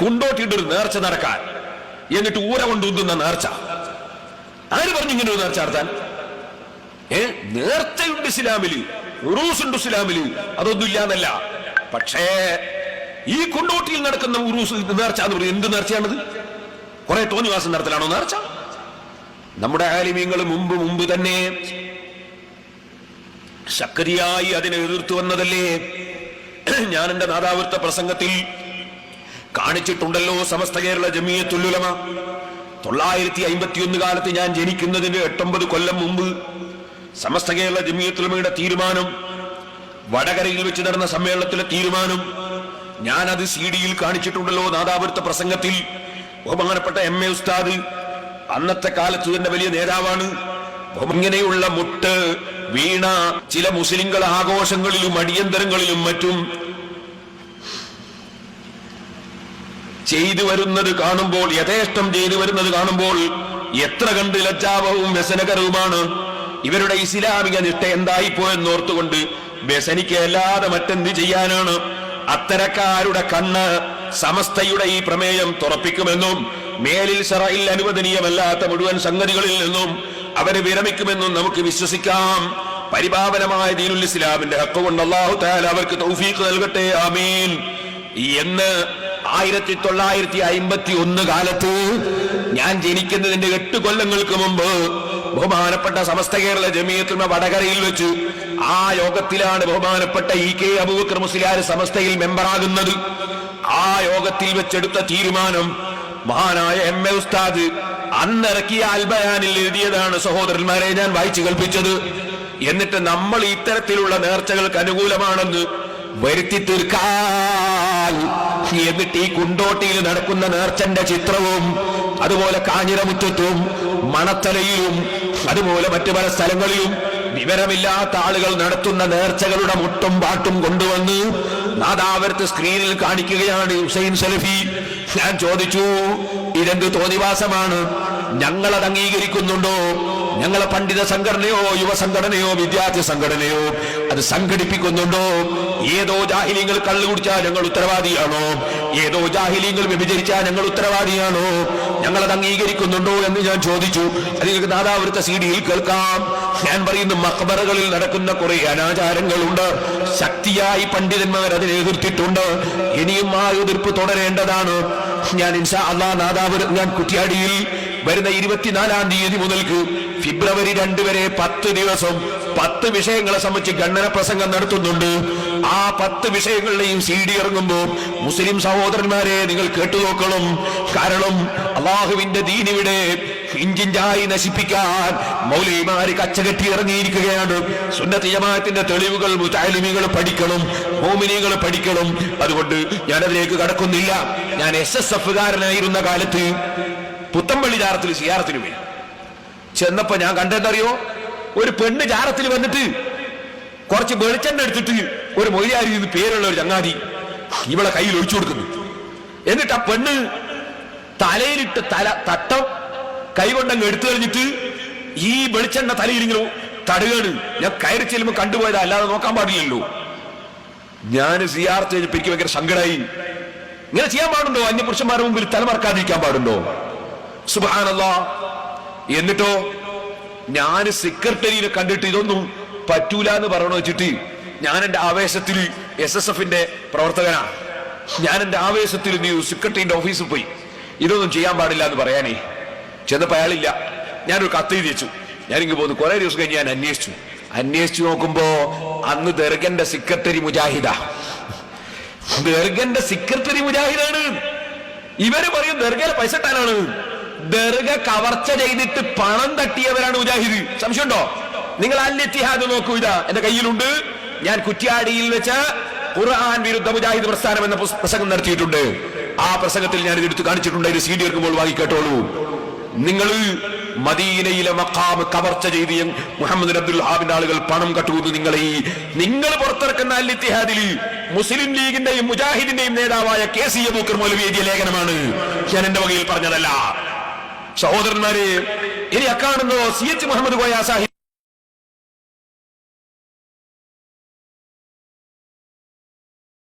കുണ്ടോട്ടിയുടെ ഒരു നേർച്ച നടക്കാൻ, എന്നിട്ട് ഊര കൊണ്ടുന്ന നേർച്ച. ആര് പറഞ്ഞു ഇങ്ങനെ ഒരു നേർച്ച നടത്താൻ? നേർച്ചയുണ്ട് ഇസ്ലാമില്, ഉറൂസുണ്ട് ഇസ്ലാമില്, അതൊന്നും ഇല്ലാന്നല്ല. പക്ഷേ ഈ കുണ്ടോട്ടിയിൽ നടക്കുന്ന ഉറൂസ് നേർച്ച എന്ന് പറയുന്നത് എന്ത് നേർച്ചയാണത്? കുറെ തോന്നിവാസം നടത്തലാണോ നേർച്ച? നമ്മുടെ ആലിമീങ്ങൾ മുമ്പ് തന്നെ ശക്തിയായി അതിനെ എതിർത്തു വന്നതല്ലേ? ഞാൻ എന്റെ നാദാവൃത്ത പ്രസംഗത്തിൽ കാണിച്ചിട്ടുണ്ടല്ലോ. സമസ്ത കേരള ജമിയത്തുൽ ഉലമ 951 കാലത്ത് ഞാൻ ജനിക്കുന്നതിന് 8-9 കൊല്ലം മുമ്പ് സമസ്ത കേരള ജമിയത്തുൽ ഉലമയുടെ തീരുമാനം, വടകരയിൽ വെച്ച് നടന്ന സമ്മേളനത്തിലെ തീരുമാനം, ഞാനത് CD-യിൽ കാണിച്ചിട്ടുണ്ടല്ലോ നാദാവൃത്ത പ്രസംഗത്തിൽ. ബഹുമാനപ്പെട്ട MA ഉസ്താദ് അന്നത്തെ കാലത്ത് തന്നെ വലിയ നേതാവാണ്. ഇങ്ങനെയുള്ള മുട്ട് വീണ ചില മുസ്ലിങ്ങൾ ആഘോഷങ്ങളിലും അടിയന്തരങ്ങളിലും മറ്റും ചെയ്തു വരുന്നത് കാണുമ്പോൾ, യഥേഷ്ടം ചെയ്തു വരുന്നത് കാണുമ്പോൾ എത്ര കണ്ട് ലജ്ജാവവും വ്യസനകരവുമാണ്. ഇവരുടെ ഇസ്ലാമിക നിഷ്ഠ എന്തായിപ്പോയെന്നോർത്തുകൊണ്ട് വ്യസനിക്കല്ലാതെ മറ്റെന്ത് ചെയ്യാനാണ്? അത്തരക്കാരുടെ കണ്ണ് സമസ്തയുടെ ഈ പ്രമേയം തുറപ്പിക്കുമെന്നും മേലിൽ ശറഇൽ അനുവദനീയമല്ലാത്ത മുഴുവൻ സംഗതികളിൽ നിന്നും അവര് വിരമിക്കുമെന്നും നമുക്ക് വിശ്വസിക്കാം. പരിപാവനമായ ദീനുൽ ഇസ്ലാമിന്റെ ഹക്ക് കൊണ്ട് അല്ലാഹു തആല അവർക്ക് തൗഫീഖ് നൽകട്ടെ, ആമീൻ. എന്ന് 1951 കാലത്ത് ഞാൻ ജനിക്കുന്നതിന്റെ 8 കൊല്ലങ്ങൾക്ക് മുമ്പ് ബഹുമാനപ്പെട്ട സമസ്ത കേരള ജമിയത്തുൽ ഉലമ വടകരയിൽ വെച്ച് ആ യോഗത്തിലാണ് ബഹുമാനപ്പെട്ട EK അബൂബക്കർ മുസ്ലിയാർ സമസ്തയിൽ മെമ്പറാകുന്നത്. ആ യോഗത്തിൽ വെച്ചെടുത്ത തീരുമാനം മഹാനായ MA ഉസ്താദ് അന്നിറക്കിയ അൽബയാനിൽ എഴുതിയതാണ് സഹോദരന്മാരെ ഞാൻ വായിച്ചു കേൾപ്പിച്ചത്. എന്നിട്ട് നമ്മൾ ഇത്തരത്തിലുള്ള നേർച്ചകൾക്ക് അനുകൂലമാണെന്ന് വരുത്തി തീർക്കാൻ, എന്നിട്ട് ഈ കുണ്ടോട്ടിയിൽ നടക്കുന്ന നേർച്ചന്റെ ചിത്രവും അതുപോലെ കാഞ്ഞിരമുറ്റത്തും മണത്തലയിലും അതുപോലെ മറ്റു പല സ്ഥലങ്ങളിലും വിവരമില്ലാത്ത ആളുകൾ നടത്തുന്ന നേർച്ചകളുടെ മുട്ടും പാട്ടും കൊണ്ടുവന്ന് നാദാവൃത്ത് സ്ക്രീനിൽ കാണിക്കുകയാണ് ഹുസൈൻ സലഫി. ഞാൻ ചോദിച്ചു, ഇതെന്ത് തോന്നിവാസമാണ്? ഞങ്ങളത് അംഗീകരിക്കുന്നുണ്ടോ? ഞങ്ങളെ പണ്ഡിത സംഘടനയോ യുവസംഘടനയോ വിദ്യാർത്ഥി സംഘടനയോ അത് സംഘടിപ്പിക്കുന്നുണ്ടോ? ഏതോ ജാഹിലീങ്ങൾ കള്ളു കുടിച്ചാൽ ഞങ്ങൾ ഉത്തരവാദിയാണോ? ഏതോ ജാഹിലീങ്ങൾ വ്യഭിചരിച്ചാൽ ഞങ്ങൾ ഉത്തരവാദിയാണോ? ഞങ്ങളത് അംഗീകരിക്കുന്നുണ്ടോ എന്ന് ഞാൻ ചോദിച്ചു. അത് നിങ്ങൾക്ക് നാദാവൃത്ത CD-യിൽ കേൾക്കാം. ഞാൻ പറയുന്നു, മഖ്ബറകളിൽ നടക്കുന്ന കുറെ അനാചാരങ്ങളുണ്ട്. ശക്തിയായി പണ്ഡിതന്മാർ അതിനെ എതിർത്തിട്ടുണ്ട്. ഇനിയും ആ എതിർപ്പ് തുടരേണ്ടതാണ്. ഞാൻ ഇൻഷാ അല്ലാഹ് നാദാവൃത്ത ഞാൻ കുറ്റ്യാടിയിൽ വരുന്ന 24-ാം തീയതി മുതൽക്ക് ഫെബ്രുവരി 2 വരെ 10 ദിവസം 10 വിഷയങ്ങളെ സംബന്ധിച്ച് ഖണ്ഡന പ്രസംഗം നടത്തുന്നുണ്ട്. ആ 10 വിഷയങ്ങളുടെയും CD ഇറങ്ങുമ്പോൾ മുസ്ലിം സഹോദരന്മാരെ നിങ്ങൾ കേട്ടുനോക്കണം. കാരണം അള്ളാഹുവിന്റെ ദീനിവിടെ ഇഞ്ചിഞ്ചായി നശിപ്പിക്കാൻ മൗലവിമാര് കച്ചകെട്ടി ഇറങ്ങിയിരിക്കുകയാണ്. സുന്നത്ത് ജമാഅത്തിന്റെ തെളിവുകൾ മുതഅല്ലിമീങ്ങൾ പഠിക്കണം, മുഅ്മിനീങ്ങൾ പഠിക്കണം. അതുകൊണ്ട് ഞാനതിലേക്ക് കടക്കുന്നില്ല. ഞാൻ SSF-കാരനായിരുന്ന കാലത്ത് പുത്തമ്പള്ളി ജാറത്തിൽ സിയാറത്തിന് പോയി. ചെന്നപ്പോ ഞാൻ കണ്ടെന്നറിയോ, ഒരു പെണ്ണ് ജാറത്തിൽ വന്നിട്ട് കുറച്ച് വെളിച്ചെണ്ണ എടുത്തിട്ട് ഒരു മൊയ്യാരി എന്ന് പേരുള്ള ഒരു ചങ്ങാതി ഇവളെ കയ്യിൽ ഒഴിച്ചു കൊടുക്കുന്നു. എന്നിട്ട് ആ പെണ്ണ് തലയിലിട്ട് തട്ടം കൈകൊണ്ടങ്ങ് എടുത്തു കഴിഞ്ഞിട്ട് ഈ വെളിച്ചെണ്ണ തലയിൽ ഇങ്ങനെ തടുകയാണ്. ഞാൻ കയറി ചെല്ലുമ്പോൾ കണ്ടുപോയതാ, അല്ലാതെ നോക്കാൻ പാടില്ലല്ലോ. ഞാൻ സിയാറത്ത് കഴിഞ്ഞപ്പോൾ എനിക്ക് ഭയങ്കര സങ്കടമായി. ഇങ്ങനെ ചെയ്യാൻ പാടുണ്ടോ? അന്യപുരുഷന്മാരുടെ മുമ്പിൽ തലമറക്കാതിരിക്കാൻ പാടുണ്ടോ? സുബ്ഹാനല്ലാഹ്. എന്നിട്ടോ ഞാൻ സെക്രട്ടറിയെ കണ്ടിട്ട് ഇതൊന്നും പറ്റൂല എന്ന് പറയണ വെച്ചിട്ട് ഞാൻ എന്റെ ആവേശത്തിൽ SSF-ന്റെ പ്രവർത്തകനാണ്. ഞാൻ എന്റെ ആവേശത്തിൽ സെക്രട്ടറിന്റെ ഓഫീസിൽ പോയി ഇതൊന്നും ചെയ്യാൻ പാടില്ല എന്ന് പറയാനേ. ചെന്നപ്പോൾ അയാളില്ല. ഞാനൊരു കത്ത് എഴുതി വെച്ചു. ഞാനിങ്ങ് പോന്നു. കുറെ ദിവസം കഴിഞ്ഞ് ഞാൻ അന്വേഷിച്ചു നോക്കുമ്പോ അന്ന് ദർഗന്റെ സെക്രട്ടറി മുജാഹിദാ. ദർഗന്റെ സെക്രട്ടറി മുജാഹിദാണ്. ഇവര് പറയും ദർഗയിലെ പൈസ ഇട്ടാനാണ്. ദർഗ കവർച്ച ചെയ്തിട്ട് പണം തട്ടിയവരാണ് മുജാഹിദ്. സംശയമുണ്ടോ? നിങ്ങൾ അൽ ഇത്തിഹാദ് നോക്കൂ, ഇതാ എന്റെ കയ്യിലുണ്ട്. ഞാൻ കുറ്റ്യാടിയിൽ വെച്ച് ഖുർആൻ വിരുദ്ധ മുജാഹിദ് പ്രസ്ഥാനം എന്ന പ്രസംഗം നടത്തിയിട്ടുണ്ട്. ആ പ്രസംഗത്തിൽ ഞാൻ ഇതെടുത്ത് കാണിച്ചിട്ടുണ്ട്. ഇത് CD എടുക്കുമ്പോൾ വാങ്ങി കേട്ടോളൂ. നിങ്ങൾ മദീനയിലെ മഖാം കവർച്ച ചെയ്ത് മുഹമ്മദ് അബ്ദുൽ വഹാബിന്റെ ആളുകൾ പണം കട്ടുകൂന്ന് നിങ്ങൾ പുറത്തിറക്കുന്ന അൽ ഇത്തിഹാദിൽ മുസ്ലിം ലീഗിന്റെയും മുജാഹിദിന്റെയും നേതാവായ KC അബൂബക്കർ മൗലവി എഴുതിയ ലേഖനമാണ്. ഞാൻ എന്റെ വകയിൽ പറഞ്ഞതല്ല. സഹോദരന്മാരെ, ഇനി അക്കാണുന്നോ CH മുഹമ്മദ് കോയ സാഹിബ്